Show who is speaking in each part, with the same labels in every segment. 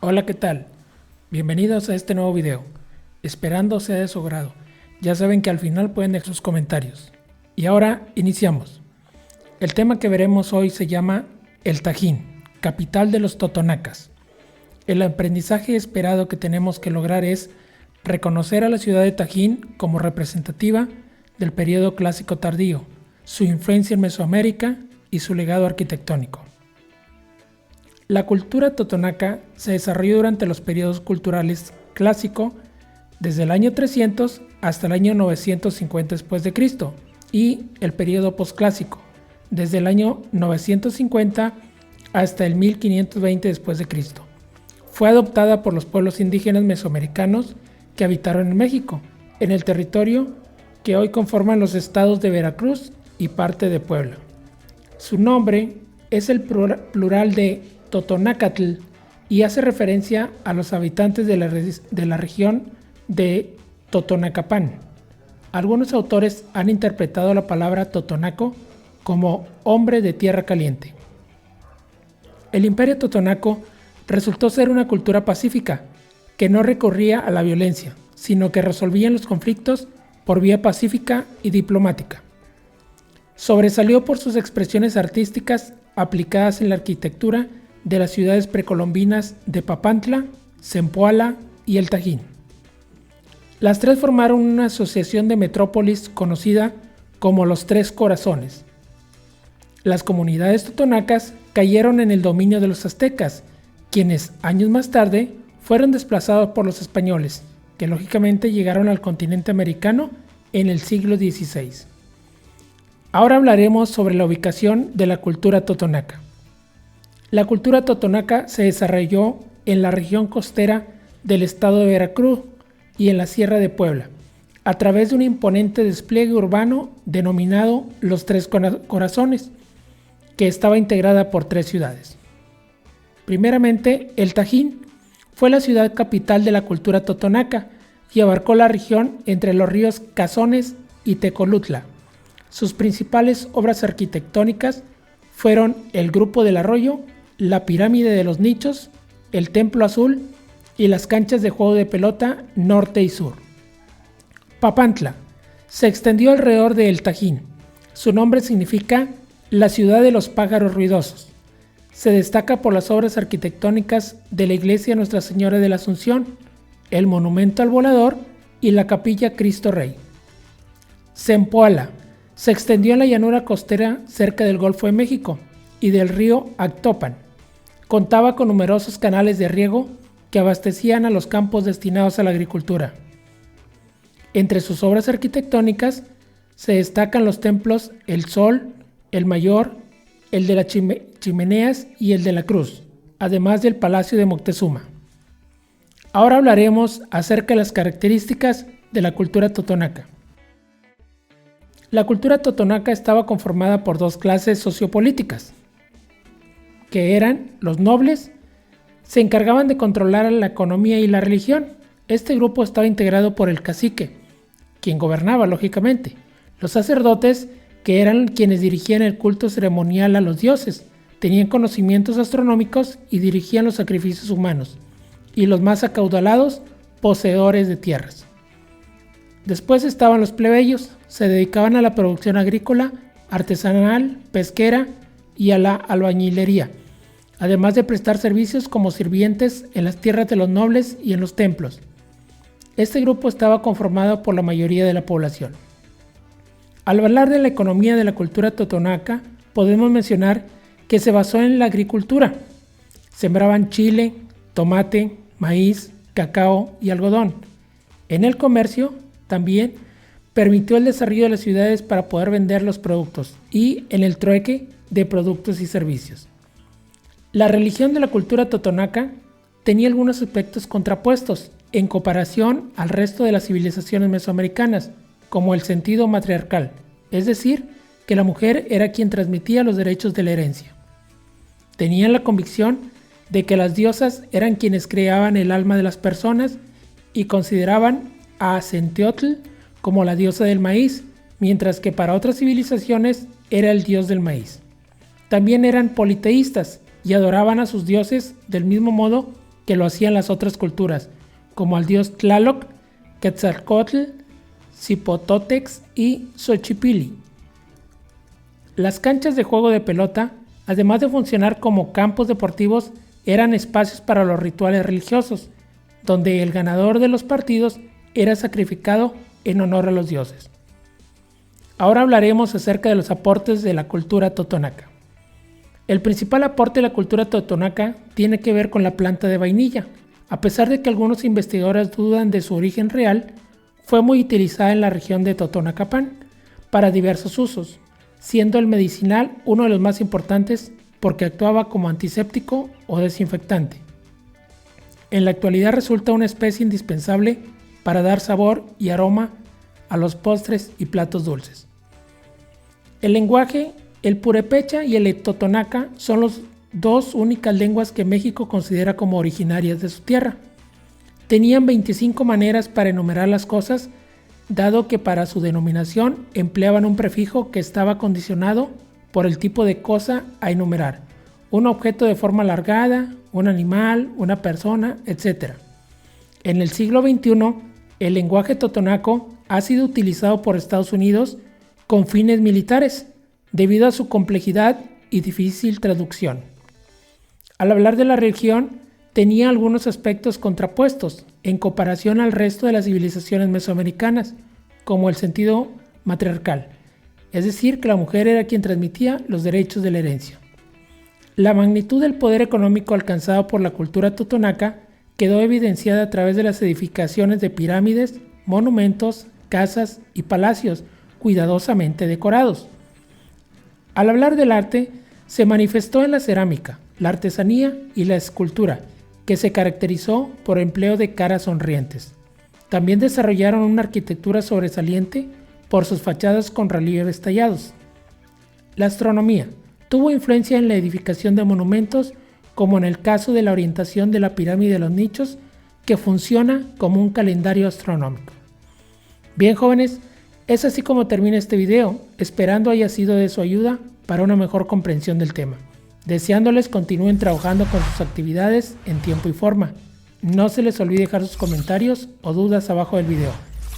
Speaker 1: Hola, ¿qué tal? Bienvenidos a este nuevo video. Esperando sea de su agrado. Ya saben que al final pueden dejar sus comentarios. Y ahora iniciamos. El tema que veremos hoy se llama El Tajín, capital de los totonacas. El aprendizaje esperado que tenemos que lograr es reconocer a la ciudad de Tajín como representativa del periodo clásico tardío, su influencia en Mesoamérica y su legado arquitectónico. La cultura totonaca se desarrolló durante los periodos culturales clásico, desde el año 300 hasta el año 950 d.C. y el periodo posclásico, desde el año 950 hasta el 1520 d.C. Fue adoptada por los pueblos indígenas mesoamericanos que habitaron en México, en el territorio que hoy conforman los estados de Veracruz y parte de Puebla. Su nombre es el plural de Totonacatl y hace referencia a los habitantes de la región de Totonacapan. Algunos autores han interpretado la palabra totonaco como hombre de tierra caliente. El imperio totonaco resultó ser una cultura pacífica que no recurría a la violencia, sino que resolvía los conflictos por vía pacífica y diplomática. Sobresalió por sus expresiones artísticas aplicadas en la arquitectura de las ciudades precolombinas de Papantla, Zempoala y El Tajín. Las tres formaron una asociación de metrópolis conocida como los Tres Corazones. Las comunidades totonacas cayeron en el dominio de los aztecas, quienes años más tarde fueron desplazados por los españoles, que lógicamente llegaron al continente americano en el siglo XVI. Ahora hablaremos sobre la ubicación de la cultura totonaca. La cultura totonaca se desarrolló en la región costera del estado de Veracruz y en la Sierra de Puebla, a través de un imponente despliegue urbano denominado Los Tres Corazones, que estaba integrada por tres ciudades. Primeramente, El Tajín fue la ciudad capital de la cultura totonaca y abarcó la región entre los ríos Cazones y Tecolutla. Sus principales obras arquitectónicas fueron el Grupo del Arroyo, la Pirámide de los Nichos, el Templo Azul y las canchas de juego de pelota norte y sur. Papantla se extendió alrededor de El Tajín. Su nombre significa la ciudad de los pájaros ruidosos. Se destaca por las obras arquitectónicas de la iglesia Nuestra Señora de la Asunción, el monumento al volador y la capilla Cristo Rey. Zempoala se extendió en la llanura costera cerca del Golfo de México y del río Actopan. Contaba con numerosos canales de riego que abastecían a los campos destinados a la agricultura. Entre sus obras arquitectónicas se destacan los templos El Sol, el Mayor, el de las Chimeneas y el de la Cruz, además del Palacio de Moctezuma. Ahora hablaremos acerca de las características de la cultura totonaca. La cultura totonaca estaba conformada por dos clases sociopolíticas, que eran los nobles. Se encargaban de controlar la economía y la religión. Este grupo estaba integrado por el cacique, quien gobernaba lógicamente, los sacerdotes, que eran quienes dirigían el culto ceremonial a los dioses, tenían conocimientos astronómicos y dirigían los sacrificios humanos, y los más acaudalados, poseedores de tierras. Después estaban los plebeyos, se dedicaban a la producción agrícola, artesanal, pesquera y a la albañilería, además de prestar servicios como sirvientes en las tierras de los nobles y en los templos. Este grupo estaba conformado por la mayoría de la población. Al hablar de la economía de la cultura totonaca, podemos mencionar que se basó en la agricultura. Sembraban chile, tomate, maíz, cacao y algodón. En el comercio también permitió el desarrollo de las ciudades para poder vender los productos y en el trueque de productos y servicios. La religión de la cultura totonaca tenía algunos aspectos contrapuestos en comparación al resto de las civilizaciones mesoamericanas, como el sentido matriarcal, es decir, que la mujer era quien transmitía los derechos de la herencia. Tenían la convicción de que las diosas eran quienes creaban el alma de las personas y consideraban a Centeotl como la diosa del maíz, mientras que para otras civilizaciones era el dios del maíz. También eran politeístas y adoraban a sus dioses del mismo modo que que lo hacían las otras culturas, como al dios Tlaloc, Quetzalcóatl, Zipotótex y Xochipilli. Las canchas de juego de pelota, además de funcionar como campos deportivos, eran espacios para los rituales religiosos, donde el ganador de los partidos era sacrificado en honor a los dioses. Ahora hablaremos acerca de los aportes de la cultura totonaca. El principal aporte de la cultura totonaca tiene que ver con la planta de vainilla. A pesar de que algunos investigadores dudan de su origen real, fue muy utilizada en la región de Totonacapán para diversos usos, siendo el medicinal uno de los más importantes porque actuaba como antiséptico o desinfectante. En la actualidad resulta una especie indispensable para dar sabor y aroma a los postres y platos dulces. El lenguaje, el purépecha y el totonaca son las dos únicas lenguas que México considera como originarias de su tierra. Tenían 25 maneras para enumerar las cosas, dado que para su denominación empleaban un prefijo que estaba condicionado por el tipo de cosa a enumerar, un objeto de forma alargada, un animal, una persona, etc. En el siglo XXI, el lenguaje totonaco ha sido utilizado por Estados Unidos con fines militares, debido a su complejidad y difícil traducción. Al hablar de la región, tenía algunos aspectos contrapuestos en comparación al resto de las civilizaciones mesoamericanas, como el sentido matriarcal, es decir, que la mujer era quien transmitía los derechos de la herencia. La magnitud del poder económico alcanzado por la cultura totonaca quedó evidenciada a través de las edificaciones de pirámides, monumentos, casas y palacios cuidadosamente decorados. Al hablar del arte, se manifestó en la cerámica, la artesanía y la escultura, que se caracterizó por empleo de caras sonrientes. También desarrollaron una arquitectura sobresaliente por sus fachadas con relieves tallados. La astronomía tuvo influencia en la edificación de monumentos, como en el caso de la orientación de la pirámide de los nichos, que funciona como un calendario astronómico. Bien, jóvenes, es así como termina este video, esperando haya sido de su ayuda para una mejor comprensión del tema. Deseándoles continúen trabajando con sus actividades en tiempo y forma. No se les olvide dejar sus comentarios o dudas abajo del video.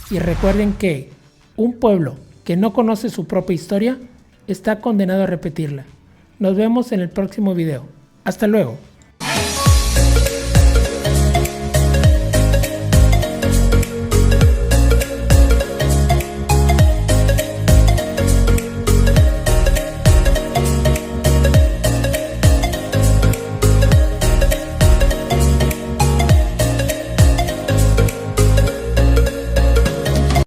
Speaker 1: Y recuerden que un pueblo que no conoce su propia historia está condenado a repetirla. Nos vemos en el próximo video. Hasta luego.